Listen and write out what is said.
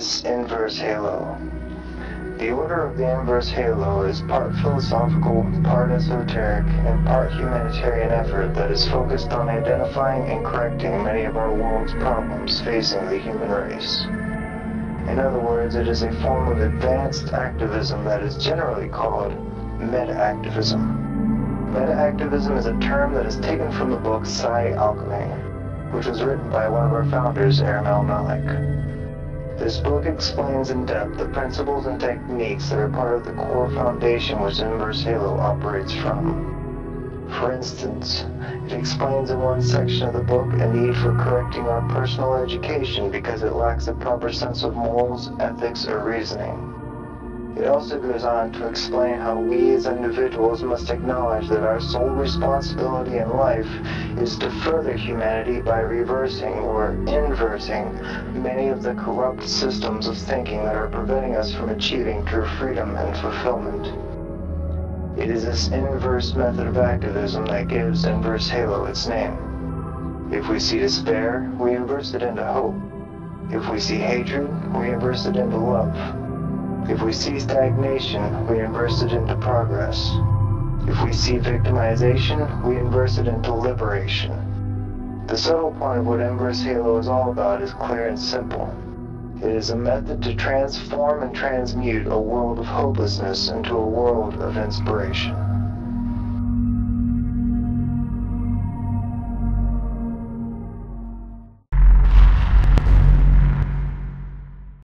is inverse halo? The order of the inverse halo is part philosophical, part esoteric, and part humanitarian effort that is focused on identifying and correcting many of our world's problems facing the human race. In other words, it is a form of advanced activism that is generally called meta-activism. Meta-activism is a term that is taken from the book Psi-Alchemy, which was written by one of our founders, Ermel Malik. This book explains in depth the principles and techniques that are part of the core foundation which Inverse Halo operates from. For instance, it explains in one section of the book a need for correcting our personal education because it lacks a proper sense of morals, ethics, or reasoning. It also goes on to explain how we as individuals must acknowledge that our sole responsibility in life is to further humanity by reversing or inversing many of the corrupt systems of thinking that are preventing us from achieving true freedom and fulfillment. It is this inverse method of activism that gives Inverse Halo its name. If we see despair, we inverse it into hope. If we see hatred, we inverse it into love. If we see stagnation, we inverse it into progress. If we see victimization, we inverse it into liberation. The subtle point of what Inverse Halo is all about is clear and simple. It is a method to transform and transmute a world of hopelessness into a world of inspiration.